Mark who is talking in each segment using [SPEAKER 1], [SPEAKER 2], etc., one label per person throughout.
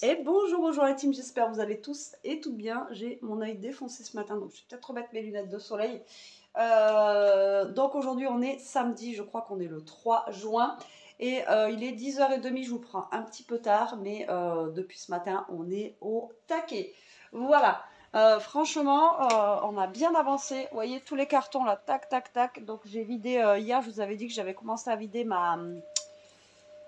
[SPEAKER 1] Et bonjour, bonjour la team, j'espère que vous allez tous et toutes bien. J'ai mon œil défoncé ce matin, donc je vais peut-être remettre mes lunettes de soleil. Donc aujourd'hui on est samedi, je crois qu'on est le 3 juin. Et il est 10h30, je vous prends un petit peu tard, mais depuis ce matin on est au taquet. Voilà, franchement on a bien avancé. Vous voyez tous les cartons là, tac, tac, tac. Donc j'ai vidé, hier je vous avais dit que j'avais commencé à vider ma...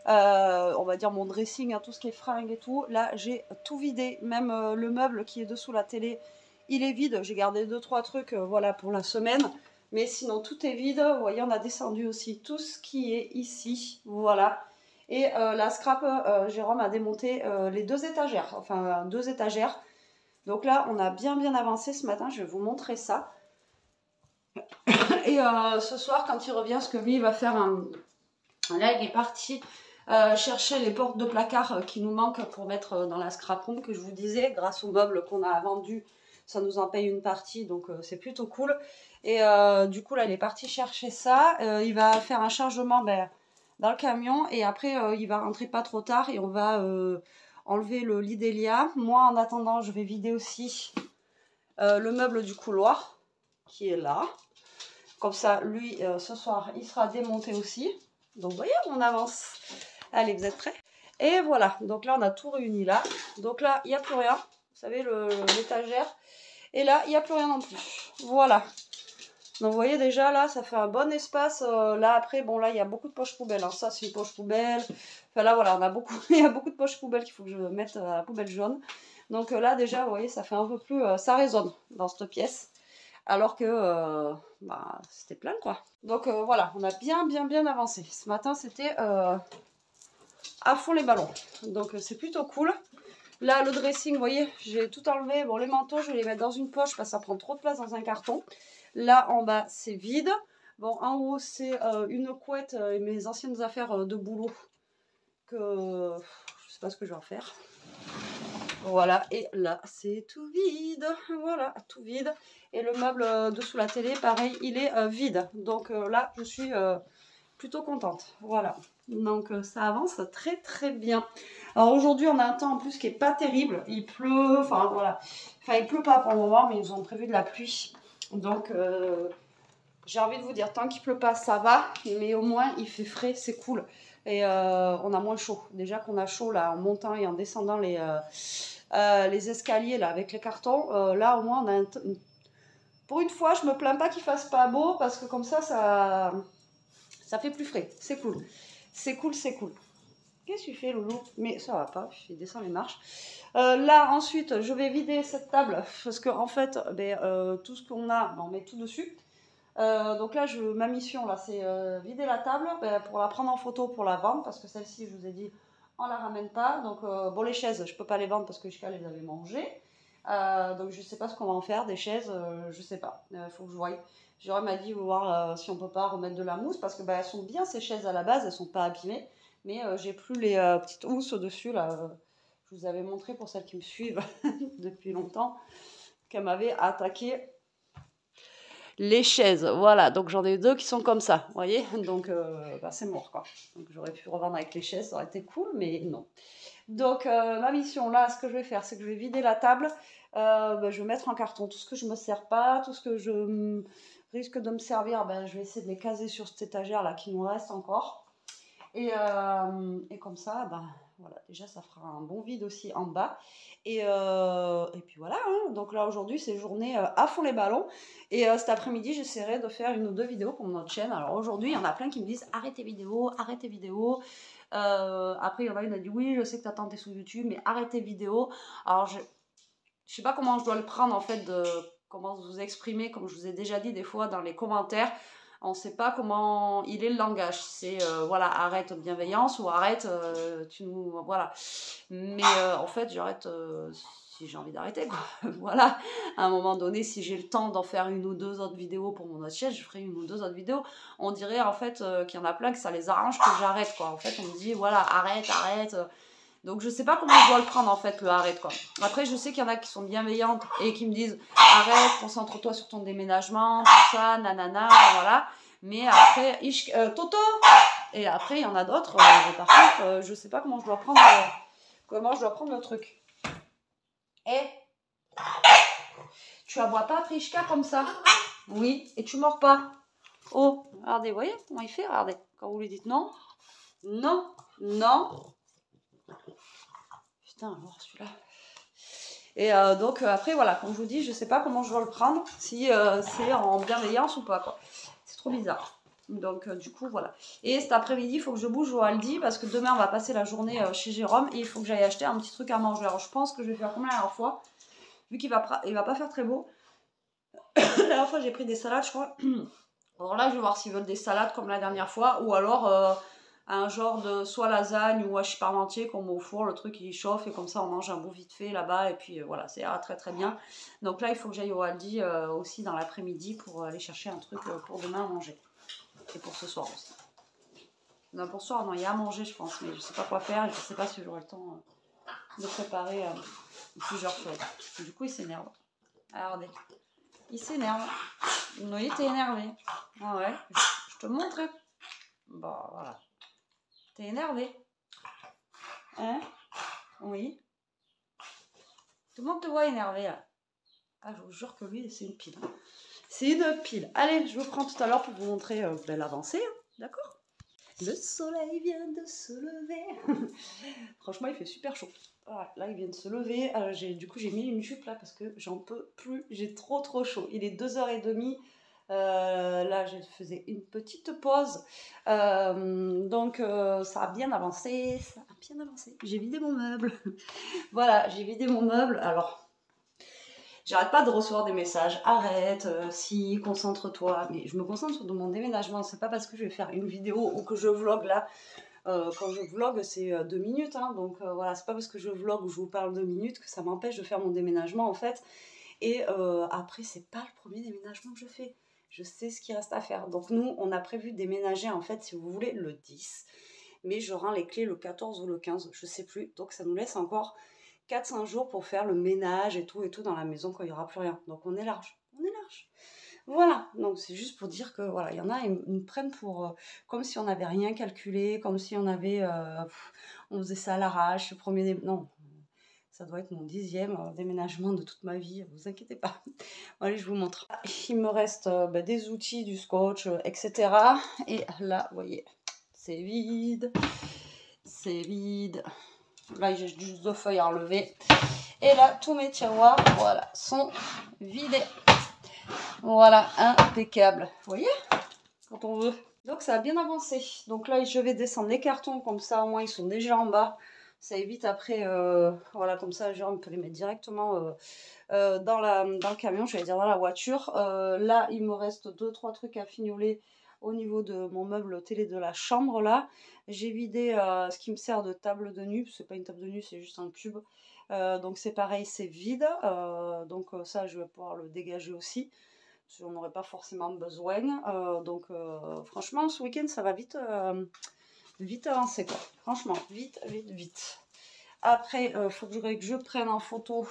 [SPEAKER 1] on va dire mon dressing, hein, tout ce qui est fringues et tout. Là, j'ai tout vidé, même le meuble qui est dessous la télé, il est vide. J'ai gardé 2-3 trucs, voilà, pour la semaine. Mais sinon, tout est vide. Vous voyez, on a descendu aussi tout ce qui est ici, voilà. Et la scrap, Jérôme a démonté les 2 étagères, enfin 2 étagères. Donc là, on a bien avancé ce matin. Je vais vous montrer ça. Et ce soir, quand il revient, ce que lui, il va faire un... Là, il est parti chercher les portes de placard qui nous manquent pour mettre dans la scrap room que je vous disais. Grâce au meuble qu'on a vendu, ça nous en paye une partie, donc c'est plutôt cool. Et du coup, là, il est parti chercher ça. Il va faire un chargement dans le camion et après, il va rentrer pas trop tard et on va enlever le lit d'Elia. Moi, en attendant, je vais vider aussi le meuble du couloir qui est là. Comme ça, lui, ce soir, il sera démonté aussi. Donc, vous voyez, on avance. Allez, vous êtes prêts? Et voilà. Donc là, on a tout réuni là. Donc là, il n'y a plus rien. Vous savez, l'étagère. Et là, il n'y a plus rien non plus. Voilà. Donc, vous voyez déjà, là, ça fait un bon espace. Là, après, bon, là, il y a beaucoup de poches poubelles. Alors, ça, c'est une poche poubelle. Enfin, là, voilà, on a beaucoup... il y a beaucoup de poches poubelles qu'il faut que je mette à la poubelle jaune. Donc là, déjà, vous voyez, ça fait un peu plus... ça résonne dans cette pièce. Alors que c'était plein quoi. Donc voilà, on a bien avancé. Ce matin c'était à fond les ballons. Donc c'est plutôt cool. Là le dressing, vous voyez, j'ai tout enlevé. Bon les manteaux, je vais les mettre dans une poche parce que ça prend trop de place dans un carton. Là en bas c'est vide. Bon en haut c'est une couette et mes anciennes affaires de boulot que je sais pas ce que je vais en faire. Voilà, et là, c'est tout vide. Voilà, tout vide. Et le meuble dessous la télé, pareil, il est vide. Donc là, je suis plutôt contente. Voilà. Donc ça avance très bien. Alors aujourd'hui, on a un temps en plus qui est pas terrible. Il pleut, enfin voilà. Enfin, il pleut pas pour le moment, mais ils ont prévu de la pluie. Donc j'ai envie de vous dire, tant qu'il pleut pas, ça va. Mais au moins, il fait frais, c'est cool. Et on a moins chaud. Déjà qu'on a chaud là en montant et en descendant les escaliers là avec les cartons. Là au moins on a pour une fois je me plains pas qu'il fasse pas beau parce que comme ça fait plus frais. C'est cool. C'est cool. Qu'est-ce que tu fais Loulou? Mais ça va pas, je descends les marches. Là ensuite je vais vider cette table parce que en fait tout ce qu'on a, on met tout dessus. Donc là, ma mission, là, c'est vider la table pour la prendre en photo pour la vendre parce que celle-ci, je vous ai dit, on la ramène pas. Donc, bon, les chaises, je peux pas les vendre parce que Ishka les avait mangées. Donc, je sais pas ce qu'on va en faire des chaises, je sais pas. Faut que je voie. Jérôme m'a dit voir si on peut pas remettre de la mousse parce que elles sont bien ces chaises à la base, elles sont pas abîmées. Mais j'ai plus les petites housses au-dessus là. Je vous avais montré pour celles qui me suivent depuis longtemps qu'elle m'avait attaqué les chaises, voilà, donc j'en ai 2 qui sont comme ça, vous voyez, donc c'est mort quoi. Donc j'aurais pu revendre avec les chaises, ça aurait été cool, mais non. Donc ma mission là, ce que je vais faire, c'est que je vais vider la table, je vais mettre en carton tout ce que je me sers pas, tout ce que je risque de me servir, je vais essayer de les caser sur cette étagère là qui nous reste encore. Et comme ça, voilà, déjà ça fera un bon vide aussi en bas. Et puis voilà, hein. Donc là aujourd'hui c'est journée à fond les ballons. Et cet après-midi j'essaierai de faire 1 ou 2 vidéos pour notre chaîne. Alors aujourd'hui il y en a plein qui me disent arrête tes vidéos, arrête tes vidéos. Après il y en a une qui a dit oui je sais que tu as tenté sur YouTube mais arrête tes vidéos. Alors je sais pas comment je dois le prendre en fait, comment vous exprimer, comme je vous ai déjà dit des fois dans les commentaires. On ne sait pas comment il est le langage. C'est voilà, arrête bienveillance ou arrête, tu nous. Voilà. Mais en fait, j'arrête si j'ai envie d'arrêter, quoi. Voilà. À un moment donné, si j'ai le temps d'en faire 1 ou 2 autres vidéos pour mon autre chaîne, je ferai 1 ou 2 autres vidéos. On dirait en fait qu'il y en a plein que ça les arrange que j'arrête, quoi. En fait, on me dit voilà, arrête. Donc je sais pas comment je dois le prendre en fait, le arrête quoi. Après je sais qu'il y en a qui sont bienveillantes et qui me disent arrête, concentre-toi sur ton déménagement, tout ça, nanana, voilà. Mais après, Toto. Et après il y en a d'autres, par contre, je sais pas comment je dois prendre comment je dois prendre le truc. Et tu aboies pas Prishka comme ça. Oui, et tu mords pas. Oh, regardez, vous voyez comment il fait, regardez. Quand vous lui dites non, non, non. Putain, alors celui-là. Et donc après, voilà, comme je vous dis, je sais pas comment je dois le prendre, si c'est en bienveillance ou pas, quoi. C'est trop bizarre. Donc du coup, voilà. Et cet après-midi, il faut que je bouge au Aldi, parce que demain, on va passer la journée chez Jérôme, et il faut que j'aille acheter un petit truc à manger. Alors je pense que je vais faire comme la dernière fois, vu qu'il va pas faire très beau. La dernière fois, j'ai pris des salades, je crois. Alors là, je vais voir s'ils veulent des salades comme la dernière fois, ou alors un genre de soit lasagne ou hachis parmentier qu'on met au four, le truc il chauffe et comme ça on mange un bout vite fait là-bas et puis voilà, c'est très très bien. Donc là, il faut que j'aille au Aldi aussi dans l'après-midi pour aller chercher un truc pour demain à manger. Et pour ce soir aussi. Non, pour ce soir, non, il y a à manger, je pense, mais je sais pas quoi faire et je sais pas si j'aurai le temps de préparer plusieurs choses. Du coup, il s'énerve. Regardez. Il s'énerve. Oui, t'es énervé. Ah ouais, je te montre. Bon, voilà. T'es énervé. Hein? Oui. Tout le monde te voit énervé, là. Ah, je vous jure que lui, c'est une pile. C'est une pile. Allez, je vous prends tout à l'heure pour vous montrer l'avancée. Hein, d'accord? Le soleil vient de se lever. Franchement, il fait super chaud. Voilà, là, il vient de se lever. Du coup, j'ai mis une jupe là parce que j'en peux plus. J'ai trop chaud. Il est 2h30. Là, je faisais une petite pause. Donc, ça a bien avancé. Ça a bien avancé. J'ai vidé mon meuble. Voilà, j'ai vidé mon meuble. Alors, j'arrête pas de recevoir des messages. Arrête, si, concentre-toi. Mais je me concentre sur mon déménagement. C'est pas parce que je vais faire une vidéo ou que je vlog là. Quand je vlog, c'est 2 minutes. Hein, donc voilà, c'est pas parce que je vlog ou je vous parle 2 minutes que ça m'empêche de faire mon déménagement en fait. Et après, c'est pas le premier déménagement que je fais. Je sais ce qu'il reste à faire. Donc nous, on a prévu de déménager en fait, si vous voulez, le 10. Mais je rends les clés le 14 ou le 15, je sais plus. Donc ça nous laisse encore 4-5 jours pour faire le ménage et tout dans la maison quand il n'y aura plus rien. Donc on est large. On est large. Voilà, donc c'est juste pour dire que voilà, il y en a, ils me prennent pour comme si on n'avait rien calculé, comme si on avait, on faisait ça à l'arrache, le premier non, ça doit être mon 10e déménagement de toute ma vie, vous inquiétez pas. Bon, allez, je vous montre. Il me reste des outils, du scotch, etc. Et là, vous voyez, c'est vide, c'est vide. Là, j'ai juste 2 feuilles à enlever. Et là, tous mes tiroirs, voilà, sont vidés. Voilà, impeccable. Vous voyez? Quand on veut. Donc ça a bien avancé. Donc là, je vais descendre les cartons, comme ça au moins ils sont déjà en bas. Ça évite après, voilà, comme ça, genre, on peut les mettre directement dans le camion, je vais dire dans la voiture. Là, il me reste 2-3 trucs à fignoler au niveau de mon meuble télé de la chambre, là. J'ai vidé ce qui me sert de table de nuit. C'est pas une table de nuit, c'est juste un cube. Donc c'est pareil, c'est vide. Donc ça, je vais pouvoir le dégager aussi. On n'aurait pas forcément besoin. Donc franchement, ce week-end, ça va vite, vite avancer, quoi. Franchement, vite. Après, il faut que je prenne en photo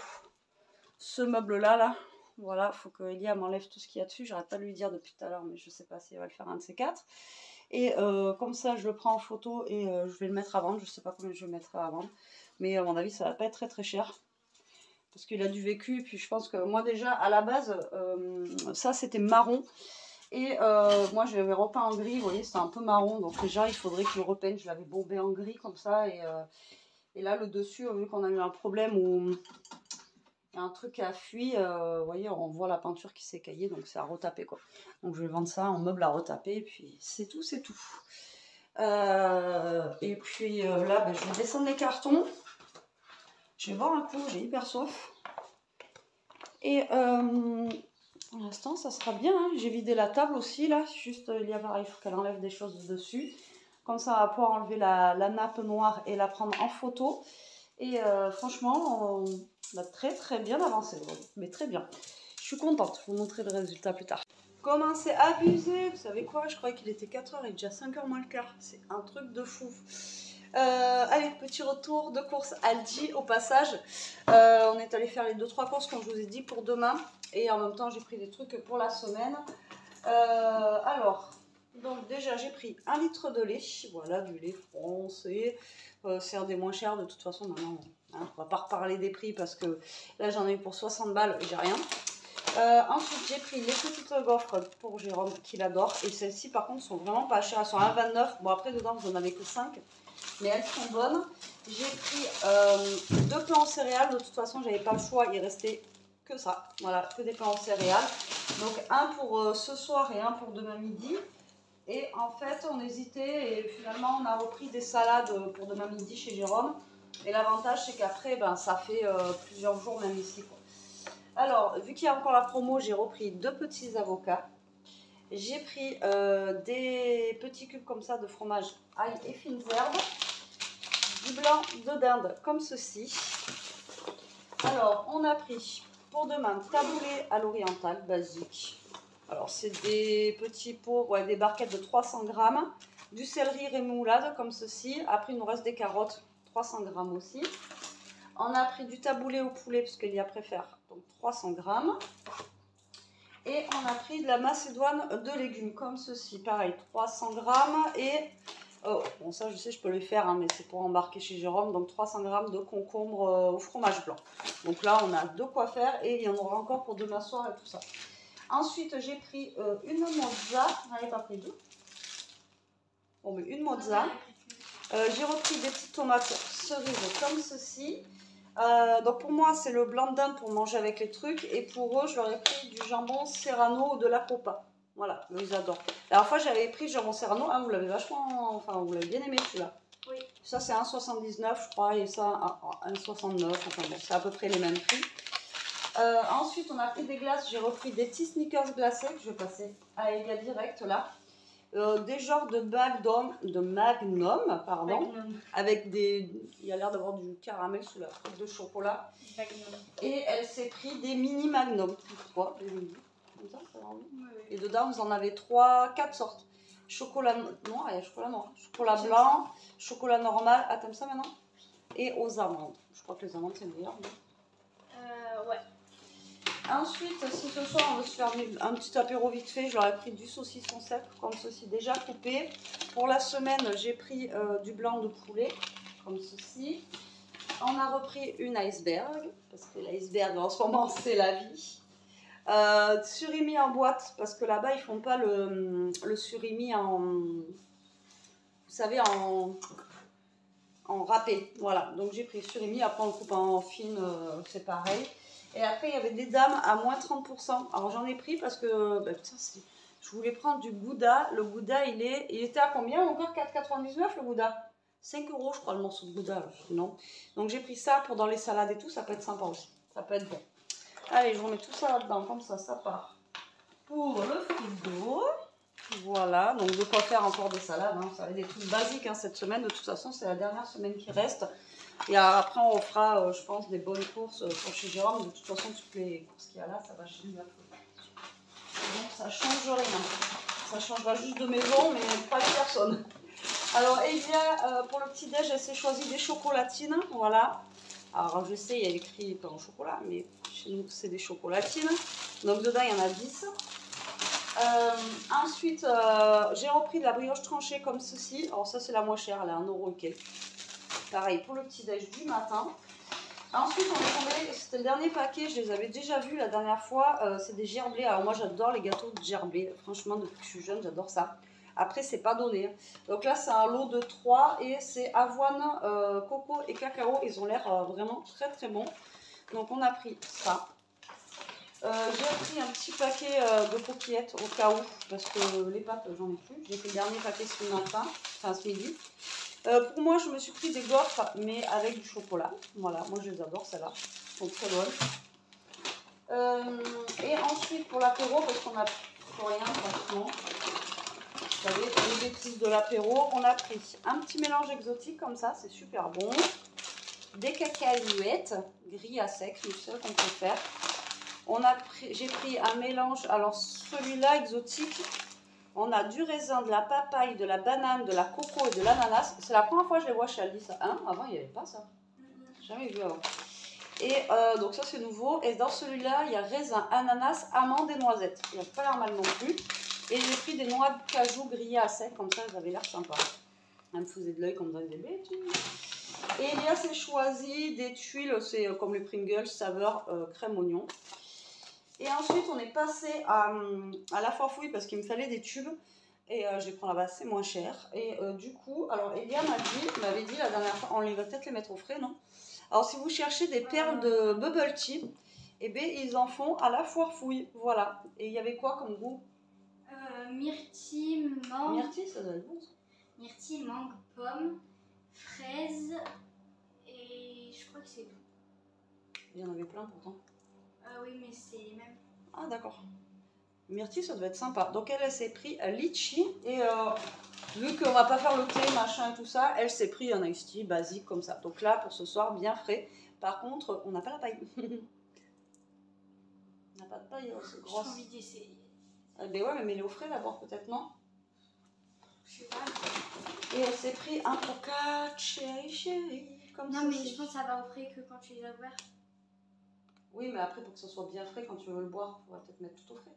[SPEAKER 1] ce meuble-là, là. Voilà, il faut que Elia m'enlève tout ce qu'il y a dessus. J'arrête pas de lui dire depuis tout à l'heure, mais je sais pas si elle va le faire un de ces 4. Et comme ça, je le prends en photo et je vais le mettre à vendre. Je sais pas combien je le mettrai à vendre. Mais à mon avis, ça va pas être très cher. Parce qu'il a du vécu, et puis je pense que moi déjà, à la base, ça c'était marron. Et moi je l'avais repeint en gris, vous voyez, c'était un peu marron. Donc déjà, il faudrait que je le repeigne. Je l'avais bombé en gris comme ça. Et là, le dessus, vu qu'on a eu un problème où il y a un truc qui a fui, vous voyez, on voit la peinture qui s'est caillée, donc c'est à retaper, quoi. Donc je vais vendre ça en meuble à retaper, et puis c'est tout, c'est tout. Et puis là, ben, je vais descendre les cartons. Je vais boire un coup, j'ai hyper soif. Et pour l'instant, ça sera bien. Hein. J'ai vidé la table aussi, là. Juste, il faut qu'elle enlève des choses dessus. Comme ça, on va pouvoir enlever la nappe noire et la prendre en photo. Et franchement, on a très bien avancé. Mais très bien. Je suis contente. Je vous montrerai le résultat plus tard. Comment c'est abusé. Vous savez quoi? Je croyais qu'il était 4h. Il est déjà 5h moins le quart. C'est un truc de fou. Allez, petit retour de course Aldi au passage. On est allé faire les 2-3 courses comme je vous ai dit pour demain. Et en même temps j'ai pris des trucs pour la semaine. Alors, donc déjà j'ai pris 1 litre de lait. Voilà, du lait français. C'est un des moins chers de toute façon. Maintenant Hein, on va pas reparler des prix parce que là j'en ai eu pour 60 balles, j'ai rien. Ensuite j'ai pris les petites gaufres pour Jérôme qui l'adore. Et celles-ci par contre sont vraiment pas chères, elles sont à 1,29. Bon après dedans vous en avez que 5. Mais elles sont bonnes. J'ai pris 2 plans en céréales. De toute façon j'avais pas le choix, il restait que ça. Voilà, que des plans en céréales. Donc un pour ce soir et un pour demain midi. Et en fait on hésitait et finalement on a repris des salades pour demain midi chez Jérôme. Et l'avantage c'est qu'après ben, ça fait plusieurs jours même ici quoi. Alors vu qu'il y a encore la promo, j'ai repris 2 petits avocats. J'ai pris des petits cubes comme ça de fromage ail et fines herbes. Du blanc de dinde comme ceci. Alors on a pris pour demain taboulé à l'oriental basique. Alors c'est des petits pots, ouais, des barquettes de 300 grammes. Du céleri rémoulade comme ceci. Après il nous reste des carottes, 300 grammes aussi. On a pris du taboulé au poulet parce qu'il y a préfère, donc 300 grammes. Et on a pris de la macédoine de légumes comme ceci, pareil 300 grammes. Et oh, bon ça je sais je peux les faire hein, mais c'est pour embarquer chez Jérôme. Donc 300 grammes de concombre au fromage blanc. Donc là on a de quoi faire et il y en aura encore pour demain soir et tout ça. Ensuite j'ai pris une mozza, j'en ai pas pris deux. Bon mais une mozza. J'ai repris des petites tomates cerises comme ceci. Donc pour moi c'est le blanc de dinde pour manger avec les trucs et pour eux je leur ai pris du jambon serrano ou de la copa. Voilà, ils adorent. La dernière fois j'avais pris le jambon serrano, hein, vous l'avez vachement, enfin vous l'avez bien aimé celui-là. Oui. Ça c'est 1,79 je crois et ça 1,69, enfin bon c'est à peu près les mêmes prix. Ensuite on a pris des glaces, j'ai repris des petits sneakers glacés que je vais passer à Elia direct là. Des genres de Magnum, pardon, Magnum. Avec des, il y a l'air d'avoir du caramel sous la croûte de chocolat. Magnum. Et elle s'est pris des mini Magnum, 3, des mini, comme ça, ça va oui. Et dedans vous en avez 4 sortes. Chocolat noir, il y a chocolat noir, chocolat blanc, chocolat normal. Ah t'aimes ça maintenant? Et aux amandes. Je crois que les amandes c'est meilleur. Ouais. Ensuite, si ce soir on veut se faire un petit apéro vite fait, j'aurais pris du saucisson sec comme ceci déjà coupé. Pour la semaine, j'ai pris du blanc de poulet comme ceci. On a repris une iceberg, parce que l'iceberg en ce moment c'est la vie. Surimi en boîte, parce que là-bas ils font pas le surimi en, vous savez, en râpé. Voilà, donc j'ai pris surimi, après on le coupe en fine, c'est pareil. Et après, il y avait des dames à moins 30%. Alors, j'en ai pris parce que bah, putain, je voulais prendre du Gouda. Le Gouda, il était à combien encore? 4,99 le Gouda? 5 € je crois le morceau de Gouda. Là. Non. Donc, j'ai pris ça pour dans les salades et tout. Ça peut être sympa aussi. Ça peut être bon. Allez, je remets tout ça là-dedans. Comme ça part pour le frigo. Voilà. Donc, de quoi faire encore des salades. Hein. Ça va être des trucs basiques hein, cette semaine. De toute façon, c'est la dernière semaine qui reste. Et après, on fera, je pense, des bonnes courses pour chez Jérôme. De toute façon, toutes les courses qu'il y a là, ça va chez lui. Donc, ça change rien. Ça changera juste de maison, mais pas de personne. Alors, Elia, pour le petit-déj, elle s'est choisi des chocolatines. Voilà. Alors, je sais, il y a écrit pain au chocolat, mais chez nous, c'est des chocolatines. Donc, dedans, il y en a 10. Ensuite, j'ai repris de la brioche tranchée comme ceci. Alors, ça, c'est la moins chère. Elle est à 1 € et quelques. Pareil pour le petit-déj du matin. Ensuite, on est tombé, c'était le dernier paquet, je les avais déjà vus la dernière fois, c'est des gerblés. Alors moi, j'adore les gâteaux de gerblés. Franchement, depuis que je suis jeune, j'adore ça. Après, c'est pas donné. Donc là, c'est un lot de 3 et c'est avoine, coco et cacao. Ils ont l'air vraiment très très bons. Donc on a pris ça. J'ai pris un petit paquet de coquillettes au cas où, parce que les pâtes, j'en ai plus. J'ai fait le dernier paquet ce matin, enfin ce midi. Pour moi, je me suis pris des gaufres, mais avec du chocolat. Voilà, moi je les adore, celles-là. Elles sont très bonnes. Et ensuite, pour l'apéro, parce qu'on n'a plus rien, franchement. Vous savez, les bêtises de l'apéro, on a pris un petit mélange exotique comme ça, c'est super bon. Des cacahuètes, grillées à sec, c'est le seul qu'on peut faire. J'ai pris un mélange, alors celui-là exotique. On a du raisin, de la papaye, de la banane, de la coco et de l'ananas. C'est la première fois que je les vois chez Aldi, ça. Hein, avant, il n'y avait pas ça. Jamais vu avant. Et donc ça, c'est nouveau. Et dans celui-là, il y a raisin, ananas, amandes et noisettes. Il n'a pas l'air mal non plus. Et j'ai pris des noix de cajou grillées à sec. Comme ça, elles avaient l'air sympa. Elles me faisaient de l'œil comme dans des bêtises. Et Elia s'est choisi des tuiles, c'est comme les Pringles, saveur crème oignon. Et ensuite, on est passé à la foire fouille parce qu'il me fallait des tubes. Et je les prends là-bas, c'est moins cher. Et du coup, alors Elia m'avait dit la dernière fois, on va peut-être les mettre au frais, non? Alors si vous cherchez des perles de bubble tea, eh bien, ils en font à la foire fouille. Voilà. Et il y avait quoi comme goût?
[SPEAKER 2] Myrtille, mangue.
[SPEAKER 1] Myrtille, ça doit être bon.
[SPEAKER 2] Myrtille, mangue, pomme, fraise et je crois que c'est tout.
[SPEAKER 1] Il y en avait plein pourtant.
[SPEAKER 2] Oui, mais c'est les mêmes.
[SPEAKER 1] Ah d'accord. Myrtille, ça devait être sympa. Donc elle s'est pris litchi et vu qu'on va pas faire le thé, machin et tout ça, elle s'est pris un iced tea basique comme ça. Donc là, pour ce soir, bien frais. Par contre, on n'a pas la paille. On n'a pas de paille, c'est grosse.
[SPEAKER 2] J'ai envie d'essayer.
[SPEAKER 1] Ben ouais, mais mets-les au frais d'abord, peut-être, non?
[SPEAKER 2] Je sais pas.
[SPEAKER 1] Et elle s'est pris un coca chéri, comme ça.
[SPEAKER 2] Non, mais je pense que ça va au frais que quand tu les as ouverts.
[SPEAKER 1] Oui, mais après, pour que ce soit bien frais, quand tu veux le boire, on va peut-être mettre tout au frais.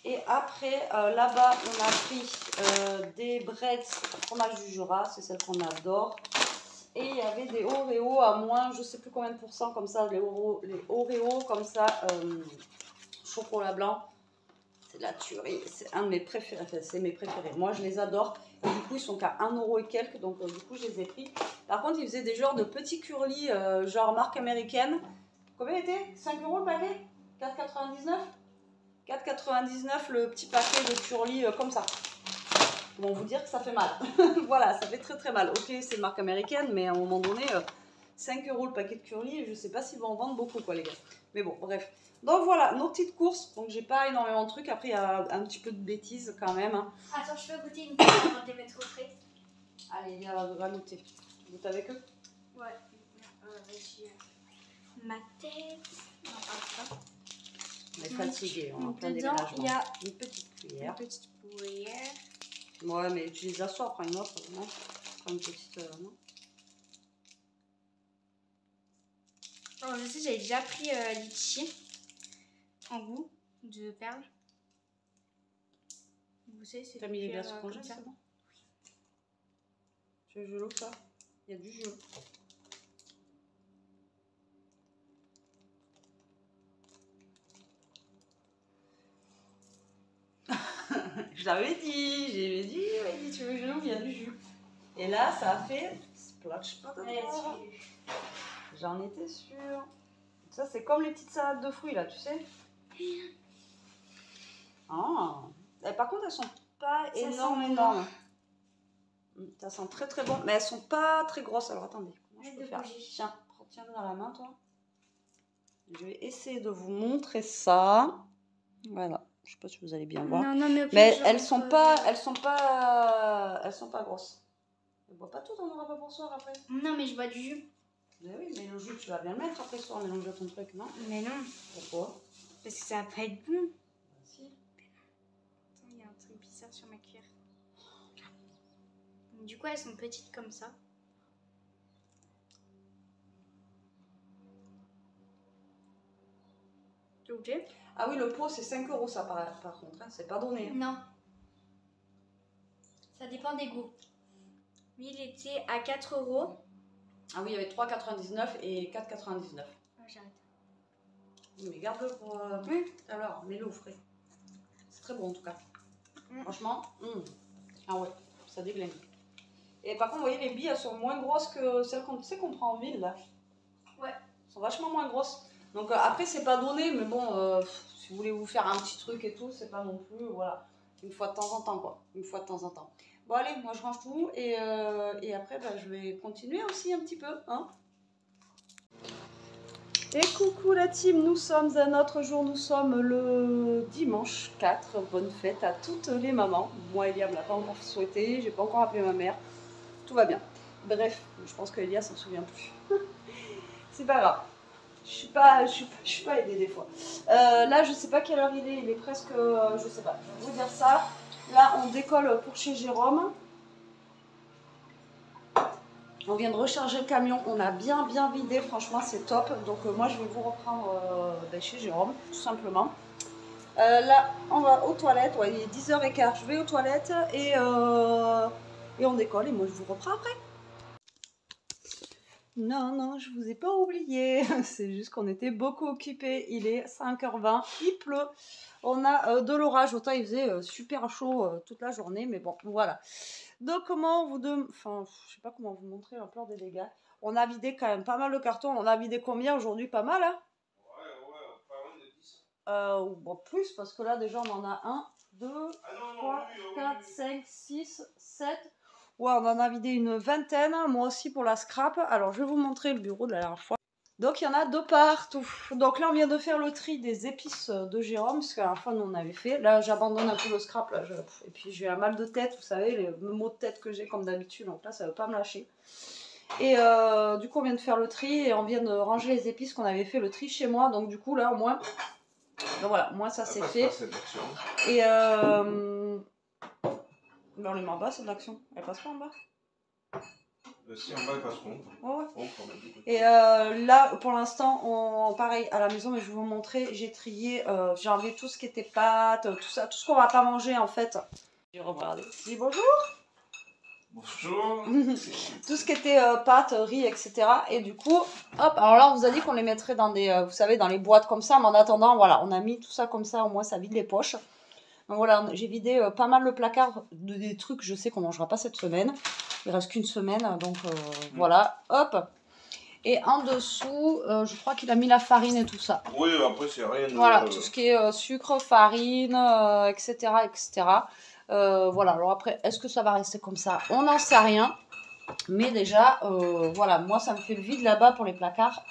[SPEAKER 1] Et après, là-bas, on a pris des breads fromage du Jura, c'est celle qu'on adore. Et il y avait des Oreos à moins, je sais plus combien de pourcents, comme ça, les Oreos comme ça, chocolat blanc. C'est de la tuerie, c'est un de mes préférés, enfin, c'est mes préférés. Moi, je les adore. Et du coup, ils sont qu'à 1 € et quelques, donc du coup, je les ai pris. Par contre, ils faisaient des genres de petits curlis, genre marque américaine. Combien était 5 € le paquet? 4,99 €? 4,99 le petit paquet de curly comme ça. Bon, vous dire que ça fait mal. Voilà, ça fait très très mal. Ok, c'est une marque américaine, mais à un moment donné, 5 € le paquet de curly, je sais pas s'ils vont en vendre beaucoup, quoi, les gars. Mais bon, bref. Donc voilà, nos petites courses. Donc j'ai pas énormément de trucs. Après, il y a un petit peu de bêtises quand même. Hein.
[SPEAKER 2] Attends, je peux goûter une fois avant de les mettre au frais.
[SPEAKER 1] Allez, il y a va goûter. Tu goûtes avec eux?
[SPEAKER 2] Ouais. Ma tête. Non, pas.
[SPEAKER 1] On est fatigué, on a plein
[SPEAKER 2] dedans,
[SPEAKER 1] déménagements.
[SPEAKER 2] il y a
[SPEAKER 1] une petite cuillère.
[SPEAKER 2] une petite cuillère.
[SPEAKER 1] Ouais, mais tu les assois, prends une autre, non? Prends une petite, non?
[SPEAKER 2] Oh, je sais, j'avais déjà pris litchi en goût de perles. Vous savez, c'est.
[SPEAKER 1] T'as mis les glaces au congé,
[SPEAKER 2] comme ça.
[SPEAKER 1] c'est bon? Tu veux gelot, ça? Il y a du gelot. Je l'avais dit, j'ai dit, tu veux gelot, il y a du jus. Et là, ça a fait splotch patata. J'en étais sûre. Ça, c'est comme les petites salades de fruits, là, tu sais. Ah. Et par contre, elles sont pas énormes. Ça sent très très bon, mais elles sont pas très grosses. Alors attendez, comment je peux faire? Tiens, tiens-le dans la main, toi. Je vais essayer de vous montrer ça. Voilà. Je sais pas si vous allez bien voir.
[SPEAKER 2] Non,
[SPEAKER 1] mais elles sont pas grosses. Je bois pas tout dans le repas pour soir après.
[SPEAKER 2] Non, mais je bois du jus.
[SPEAKER 1] Mais oui, mais le jus, tu vas bien le mettre après soir, mélanger ton truc, non?
[SPEAKER 2] Mais non.
[SPEAKER 1] Pourquoi?
[SPEAKER 2] Parce que ça va pas être bon.
[SPEAKER 1] Si.
[SPEAKER 2] Attends, il y a un truc bizarre sur ma cuillère. Du coup, elles sont petites comme ça. Tu ok?
[SPEAKER 1] Ah oui, le pot, c'est 5 € ça, par contre. Hein, c'est pas donné. Hein.
[SPEAKER 2] Non. Ça dépend des goûts. Lui, il était à 4 €.
[SPEAKER 1] Ah oui, il y avait 3,99 et 4,99.
[SPEAKER 2] Oh, j'arrête.
[SPEAKER 1] Mais garde-le pour tout à l'heure. Mets-le au frais. C'est très bon en tout cas. Franchement, ah ouais, ça déglingue. Et par contre, vous voyez, les billes, elles sont moins grosses que celles qu'on prend en ville, là.
[SPEAKER 2] Ouais.
[SPEAKER 1] Elles sont vachement moins grosses. Donc après, c'est pas donné, mais bon, si vous voulez vous faire un petit truc et tout, c'est pas non plus, voilà. Une fois de temps en temps, quoi. Une fois de temps en temps. Bon, allez, moi, je range tout. Et après, bah, je vais continuer aussi un petit peu, hein. Et coucou la team, nous sommes à notre jour, nous sommes le dimanche 4. Bonne fête à toutes les mamans. Moi, Elia me l'a pas encore souhaité, j'ai pas encore appelé ma mère. Tout va bien. Bref, je pense que Elia s'en souvient plus. C'est pas grave. Je suis pas aidée des fois. Là, je sais pas quelle heure il est presque, je sais pas, je vais vous dire ça. Là, on décolle pour chez Jérôme. On vient de recharger le camion, on a bien vidé, franchement c'est top. Donc moi je vais vous reprendre chez Jérôme, tout simplement. Là, on va aux toilettes. Ouais, il est 10h15. Je vais aux toilettes et on décolle. Et moi, je vous reprends après. Non, non, je vous ai pas oublié. C'est juste qu'on était beaucoup occupés. Il est 5h20. Il pleut. On a de l'orage. Autant il faisait super chaud toute la journée. Mais bon, voilà. Donc, comment vous... Enfin, je sais pas comment vous montrer l'ampleur des dégâts. On a vidé quand même pas mal de cartons. On a vidé combien aujourd'hui? Pas mal, hein?
[SPEAKER 3] Pas loin de 10.
[SPEAKER 1] Bon, plus, parce que là, déjà, on en a 1, 2, 3, 4, 5, 6, 7. Ouais, on en a vidé une vingtaine. Moi aussi pour la scrap. Alors, je vais vous montrer le bureau de la dernière fois. Donc, il y en a de partout. Donc là, on vient de faire le tri des épices de Jérôme, parce qu'à la fin, nous, on avait fait. Là, j'abandonne un peu le scrap. Là, et puis, j'ai un mal de tête, vous savez, les maux de tête que j'ai comme d'habitude. Donc là, ça ne veut pas me lâcher. Et du coup, on vient de faire le tri et on vient de ranger les épices qu'on avait fait le tri chez moi. Donc, du coup, là, au moins... Donc voilà, moi ça c'est fait. Et ben on les met en bas, c'est de l'action. Elle passe pas en bas?
[SPEAKER 3] Si, en bas, elle passeront.
[SPEAKER 1] Ouais, ouais. Et là, pour l'instant, pareil à la maison, mais je vais vous montrer, j'ai trié, j'ai enlevé tout ce qui était pâtes, tout ça, tout ce qu'on va pas manger en fait. Je vais regarder. Dis bonjour.
[SPEAKER 3] Bonjour.
[SPEAKER 1] Tout ce qui était pâtes, riz, etc. Et du coup, hop, alors là, on vous a dit qu'on les mettrait dans des, vous savez, dans les boîtes comme ça, mais en attendant, voilà, on a mis tout ça comme ça, au moins ça vide les poches. Donc voilà, j'ai vidé pas mal le placard de des trucs, je sais qu'on mangera pas cette semaine. Il reste qu'une semaine, donc voilà, hop. Et en dessous, je crois qu'il a mis la farine et tout ça.
[SPEAKER 3] Oui, après c'est rien de...
[SPEAKER 1] Voilà, tout ce qui est sucre, farine, etc., etc. Voilà, alors après, est-ce que ça va rester comme ça? On n'en sait rien. Mais déjà, voilà, moi ça me fait le vide là-bas pour les placards.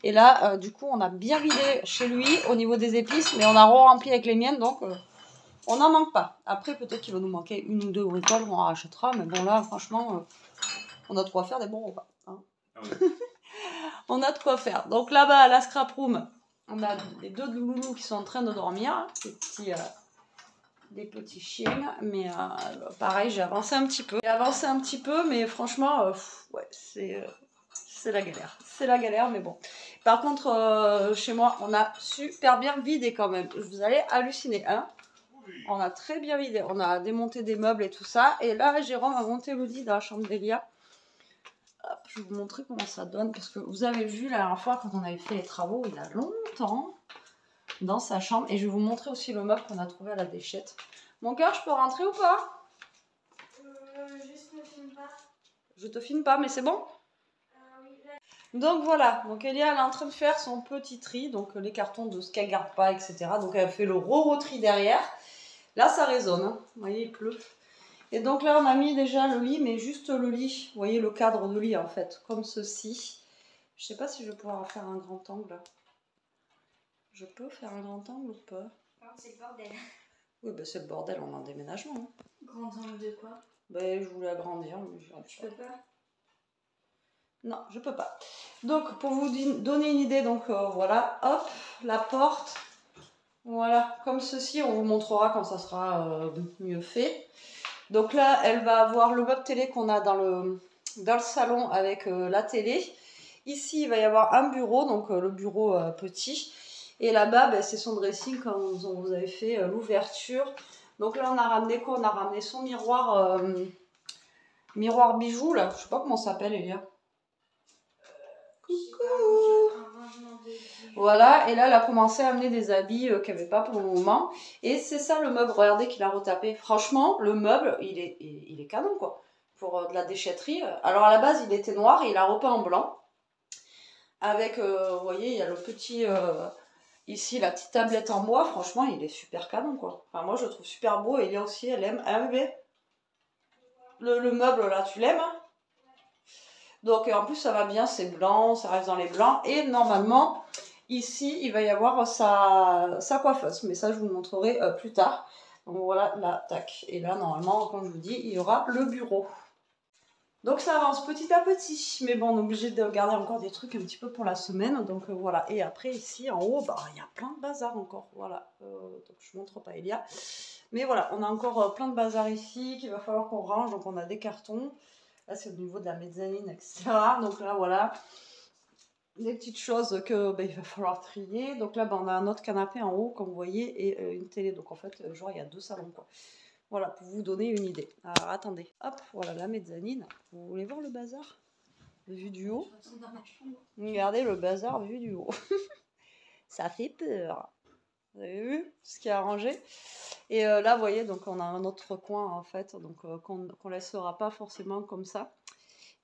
[SPEAKER 1] Et là, du coup, on a bien vidé chez lui au niveau des épices, mais on a re-rempli avec les miennes, donc on n'en manque pas. Après, peut-être qu'il va nous manquer une ou deux bricoles, on en rachètera, mais bon là, franchement, on a de quoi faire des bons repas. Hein. Ah oui. On a de quoi faire. Donc là-bas, à la scrap room, on a les deux loulous qui sont en train de dormir, hein, des petits chiens, mais pareil, j'ai avancé un petit peu. J'ai avancé un petit peu, mais franchement, ouais, c'est la galère. C'est la galère, mais bon. Par contre, chez moi, on a super bien vidé quand même. Vous allez halluciner, hein. On a très bien vidé. On a démonté des meubles et tout ça. Et là, Jérôme a monté le lit dans la chambre d'Elia. Hop, je vais vous montrer comment ça donne, parce que vous avez vu la dernière fois, quand on avait fait les travaux, il y a longtemps, dans sa chambre. Et je vais vous montrer aussi le meuble qu'on a trouvé à la déchette. Mon cœur, je peux rentrer ou pas?
[SPEAKER 2] Juste ne filme pas.
[SPEAKER 1] Je te filme pas, mais c'est bon?
[SPEAKER 2] Oui, là.
[SPEAKER 1] Donc voilà, donc Elia elle est en train de faire son petit tri, donc les cartons de ce qu'elle garde pas, etc. Donc elle fait le tri derrière. Là ça résonne, hein. Vous voyez, il pleut. Et donc là on a mis déjà le lit, mais juste le lit. Vous voyez le cadre de lit en fait, comme ceci. Je sais pas si je vais pouvoir faire un grand angle. Je peux faire un grand angle ou pas?
[SPEAKER 2] Non, c'est le bordel.
[SPEAKER 1] Oui, bah c'est le bordel, on est en déménagement. Hein.
[SPEAKER 2] Grand angle de quoi?
[SPEAKER 1] Ben je voulais agrandir, mais
[SPEAKER 2] tu peux pas?
[SPEAKER 1] Non, je peux pas. Donc, pour vous donner une idée, donc voilà, hop, la porte. Voilà, comme ceci, on vous montrera quand ça sera mieux fait. Donc là, elle va avoir le meuble télé qu'on a dans le salon avec la télé. Ici, il va y avoir un bureau, donc le bureau petit. Et là-bas, ben, c'est son dressing quand vous avez fait l'ouverture. Donc là, on a ramené quoi? On a ramené son miroir, miroir bijou, là. Je sais pas comment ça s'appelle, Elia. Coucou. Voilà, et là elle a commencé à amener des habits qu'elle n'avait pas pour le moment. Et c'est ça le meuble, regardez qu'il a retapé. Franchement, le meuble, il est canon quoi. Pour de la déchetterie. Alors à la base, il était noir et il a repeint en blanc. Avec, vous voyez, il y a le petit... ici, la petite tablette en bois. Franchement, il est super canon quoi. Enfin, moi, je le trouve super beau. Et il y a aussi, elle aime. Hein, bébé? Le meuble là, tu l'aimes? Donc en plus ça va bien, c'est blanc, ça reste dans les blancs. Et normalement, ici, il va y avoir sa coiffeuse. Mais ça, je vous le montrerai plus tard. Donc voilà, là, tac. Et là, normalement, comme je vous dis, il y aura le bureau. Donc ça avance petit à petit. Mais bon, on est obligé de garder encore des trucs un petit peu pour la semaine. Donc voilà. Et après, ici, en haut, bah, il y a plein de bazar encore. Voilà. Donc je ne montre pas Elia. Mais voilà, on a encore plein de bazar ici qu'il va falloir qu'on range. Donc on a des cartons. Là, c'est au niveau de la mezzanine, etc. Donc là, voilà. des petites choses que il va falloir trier. Donc là, on a un autre canapé en haut, comme vous voyez, et une télé. Donc en fait, genre, il y a 2 salons, quoi. Voilà, pour vous donner une idée. Alors attendez, hop, voilà la mezzanine. Vous voulez voir le bazar vu du haut? Regardez le bazar vu du haut. Ça fait peur. Vous avez vu ce qu'il y a à ranger? Et là, vous voyez, donc on a un autre coin en fait, donc qu'on laissera pas forcément comme ça.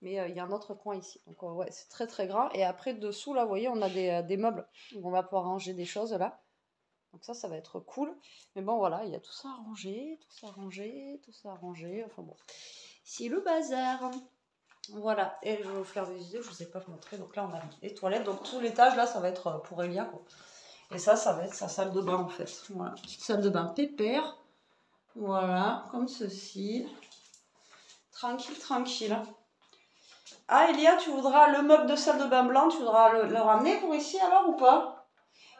[SPEAKER 1] Mais il y a un autre coin ici. Donc ouais, c'est très très grand. Et après, dessous, là, vous voyez, on a des meubles. Donc on va pouvoir ranger des choses là. Donc ça va être cool. Mais bon, voilà, il y a tout ça à ranger, tout ça à ranger, tout ça à ranger. Enfin bon, c'est le bazar. Voilà, et je vais vous faire visiter, je ne vous ai pas montré. Donc là, on a les toilettes. Donc tout l'étage, là, ça va être pour Elia, quoi. Et ça va être sa salle de bain, en fait. Voilà, petite salle de bain pépère. Voilà, comme ceci. Tranquille, tranquille. Ah, Elia, tu voudras le meuble de salle de bain blanc, tu voudras le ramener pour ici, alors, ou pas?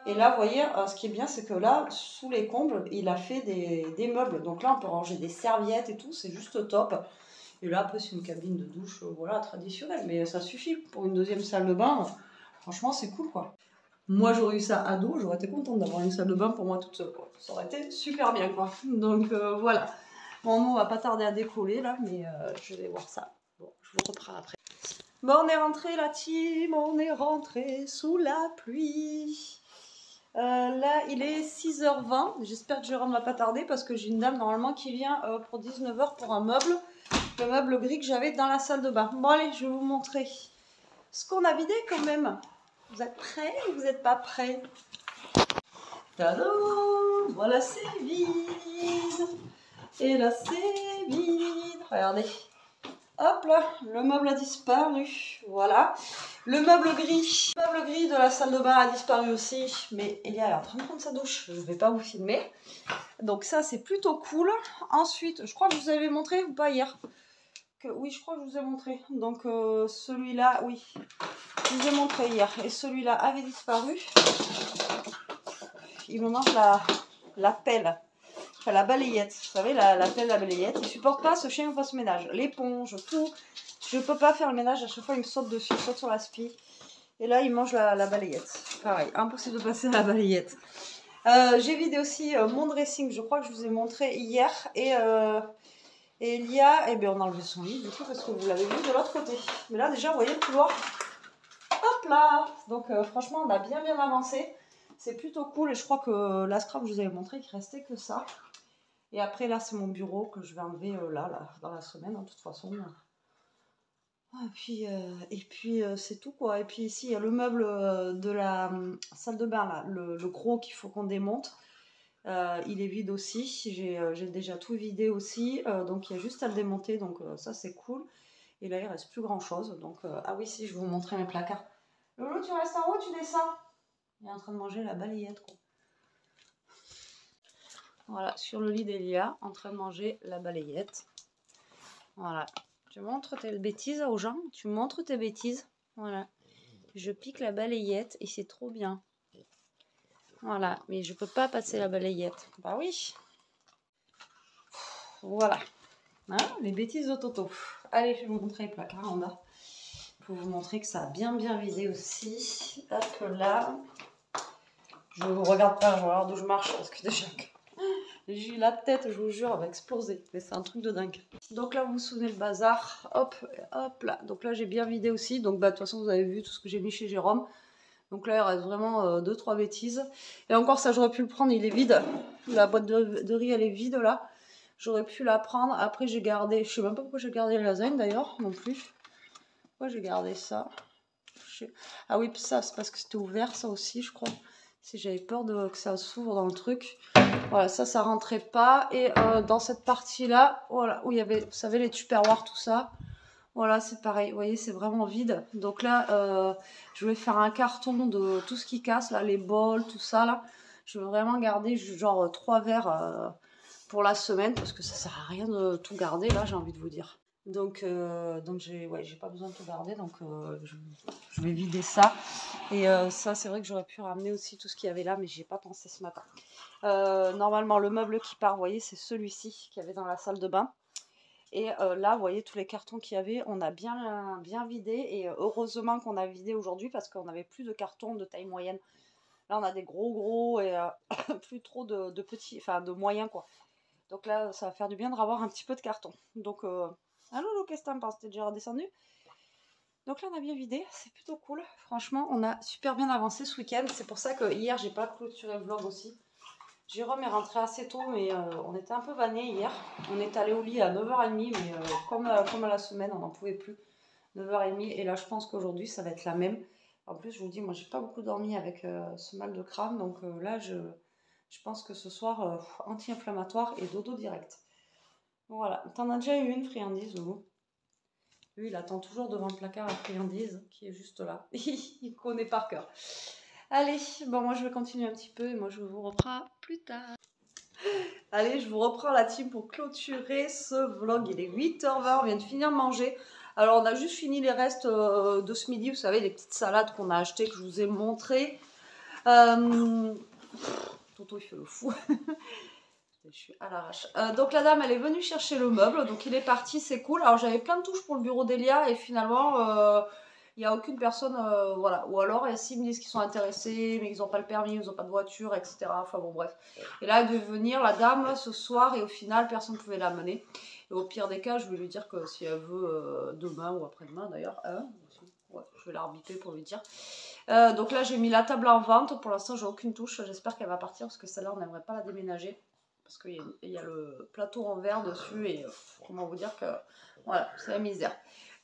[SPEAKER 1] Et là, vous voyez, ce qui est bien, c'est que là, sous les combles, il a fait des meubles. Donc là, on peut ranger des serviettes et tout, c'est juste top. Et là, après, c'est une cabine de douche, voilà, traditionnelle. Mais ça suffit pour une deuxième salle de bain. Franchement, c'est cool, quoi. Moi, j'aurais eu ça ado, j'aurais été contente d'avoir une salle de bain pour moi toute seule, quoi. Ça aurait été super bien, quoi. Donc, voilà. Bon, nous, on va pas tarder à décoller, là, mais je vais voir ça. Bon, je vous reprends après. Bon, on est rentré, la team, on est rentré sous la pluie. Là, il est 6h20. J'espère que Jérôme va pas tarder parce que j'ai une dame normalement qui vient pour 19h pour un meuble. Le meuble gris que j'avais dans la salle de bain. Bon, allez, je vais vous montrer ce qu'on a vidé quand même. Vous êtes prêts ou vous n'êtes pas prêts? Tadam! Voilà, c'est vide. Et là, c'est vide. Regardez. Hop là, le meuble a disparu. Voilà. Le meuble gris de la salle de bain a disparu aussi. Mais il est en train de prendre sa douche. Je ne vais pas vous filmer. Donc ça, c'est plutôt cool. Ensuite, je crois que je vous avais montré ou pas hier? Oui, je crois que je vous ai montré. Donc celui-là, oui. Je vous ai montré hier. Et celui-là avait disparu. Il me manque la pelle. Enfin, la balayette, vous savez, la pelle, la balayette. Il supporte pas ce chien fasse ménage. L'éponge, tout. Je peux pas faire le ménage. À chaque fois, il me saute dessus, il saute sur la spie. Et là, il mange la balayette. Pareil, impossible de passer à la balayette. J'ai vidé aussi mon dressing. Je crois que je vous ai montré hier. Et Elia, eh bien, on a enlevé son lit, du coup, parce que vous l'avez vu de l'autre côté. Mais là, déjà, vous voyez le couloir. Hop là. Donc, franchement, on a bien avancé. C'est plutôt cool. Et je crois que la scrap, je vous avais montré qu'il restait que ça. Et après, là, c'est mon bureau que je vais enlever là, dans la semaine, de toute façon. Et puis c'est tout, quoi. Et puis ici, il y a le meuble de la salle de bain, là, le gros qu'il faut qu'on démonte. Il est vide aussi. J'ai déjà tout vidé aussi. Donc, il y a juste à le démonter. Donc, ça, c'est cool. Et là, il ne reste plus grand-chose. Donc, ah oui, si, je vais vous montrer mes placards. Lolo, tu restes en haut, tu descends. Il est en train de manger la balayette, quoi. Voilà, sur le lit d'Elia, en train de manger la balayette. Voilà. Tu montres tes bêtises aux gens. Tu montres tes bêtises. Voilà. Je pique la balayette et c'est trop bien. Voilà. Mais je peux pas passer la balayette. Bah oui. Voilà. Hein, les bêtises de Toto. Allez, je vais vous montrer les placards en bas. Pour vous montrer que ça a bien vidé aussi. Hop là. Je ne regarde pas, je regarde d'où je marche parce que déjà... J'ai la tête, je vous jure, elle va exploser. Mais c'est un truc de dingue. Donc là, vous vous souvenez le bazar. Hop, hop là. Donc là, j'ai bien vidé aussi. Donc bah, de toute façon, vous avez vu tout ce que j'ai mis chez Jérôme. Donc là, il reste vraiment 2-3 bêtises. Et encore, ça, j'aurais pu le prendre. Il est vide. La boîte de riz, elle est vide là. J'aurais pu la prendre. Après, j'ai gardé... Je sais même pas pourquoi j'ai gardé la lasagne d'ailleurs, non plus. Pourquoi j'ai gardé ça? Ah oui, ça, c'est parce que c'était ouvert, ça aussi, je crois. Si j'avais peur que ça s'ouvre dans le truc. Voilà, ça rentrait pas. Et dans cette partie-là, voilà, où il y avait, vous savez, les tupperwares, tout ça. Voilà, c'est pareil. Vous voyez, c'est vraiment vide. Donc là, je vais faire un carton de tout ce qui casse, là, les bols, tout ça, là. Je vais vraiment garder genre 3 verres pour la semaine, parce que ça sert à rien de tout garder, là, j'ai envie de vous dire. Donc j'ai pas besoin de tout garder, donc je vais vider ça. Et ça, c'est vrai que j'aurais pu ramener aussi tout ce qu'il y avait là, mais j'ai pas pensé ce matin. Normalement, le meuble qui part, vous voyez, c'est celui-ci qu'il y avait dans la salle de bain. Et là, vous voyez tous les cartons qu'il y avait, on a bien vidé. Et heureusement qu'on a vidé aujourd'hui parce qu'on n'avait plus de cartons de taille moyenne. Là, on a des gros et plus trop de petits, enfin de moyens quoi. Donc là, ça va faire du bien de revoir un petit peu de carton. Donc, allô, qu'est-ce que t'en penses? T'es déjà redescendu? Donc là, on a bien vidé, c'est plutôt cool. Franchement, on a super bien avancé ce week-end. C'est pour ça que hier, j'ai pas clôturé le vlog aussi. Jérôme est rentré assez tôt, mais on était un peu vannés hier. On est allé au lit à 9h30, mais comme à la semaine, on n'en pouvait plus. 9h30, et là, je pense qu'aujourd'hui, ça va être la même. En plus, je vous dis, moi, j'ai pas beaucoup dormi avec ce mal de crâne, donc là, je pense que ce soir, anti-inflammatoire et dodo direct. Voilà, t'en as déjà eu une friandise, Loulou? Lui, il attend toujours devant le placard à friandise, qui est juste là. Il connaît par cœur. Allez, bon, moi je vais continuer un petit peu et moi je vous reprends plus tard. Allez, je vous reprends la team pour clôturer ce vlog. Il est 8h20, on vient de finir de manger. Alors, on a juste fini les restes de ce midi, vous savez, les petites salades qu'on a achetées, que je vous ai montrées. Toto, il fait le fou. Je suis à l'arrache. Donc la dame, elle est venue chercher le meuble, donc il est parti, c'est cool. Alors j'avais plein de touches pour le bureau d'Elia et finalement, il n'y a aucune personne, voilà. Ou alors, il y a 6 me disent qu'ils sont intéressés, mais ils n'ont pas le permis, ils n'ont pas de voiture, etc. Enfin bon, bref. Et là, elle devait venir, la dame, ce soir, et au final, personne ne pouvait l'amener. Et au pire des cas, je vais lui dire que si elle veut, demain ou après-demain d'ailleurs, ouais, je vais la rebipper pour lui dire. Donc là, j'ai mis la table en vente. Pour l'instant, j'ai aucune touche. J'espère qu'elle va partir parce que celle-là, on n'aimerait pas la déménager. Parce qu'il y a le plateau en verre dessus et comment vous dire que voilà, c'est la misère.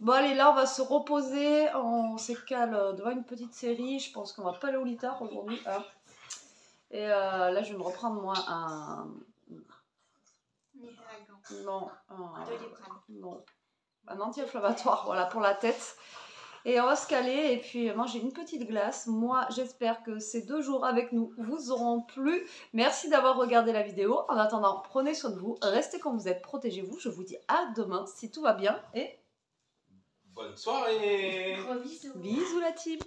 [SPEAKER 1] Bon allez, là on va se reposer, on s'écale devant une petite série, je pense qu'on va pas aller au lit tard aujourd'hui. Hein. Et là je vais me reprendre moi un anti-inflammatoire, voilà, pour la tête. Et on va se caler et puis manger une petite glace. Moi, j'espère que ces 2 jours avec nous vous auront plu. Merci d'avoir regardé la vidéo. En attendant, prenez soin de vous. Restez comme vous êtes. Protégez-vous. Je vous dis à demain si tout va bien. Et
[SPEAKER 3] bonne soirée.
[SPEAKER 2] Gros bisous.
[SPEAKER 1] Bisous la team.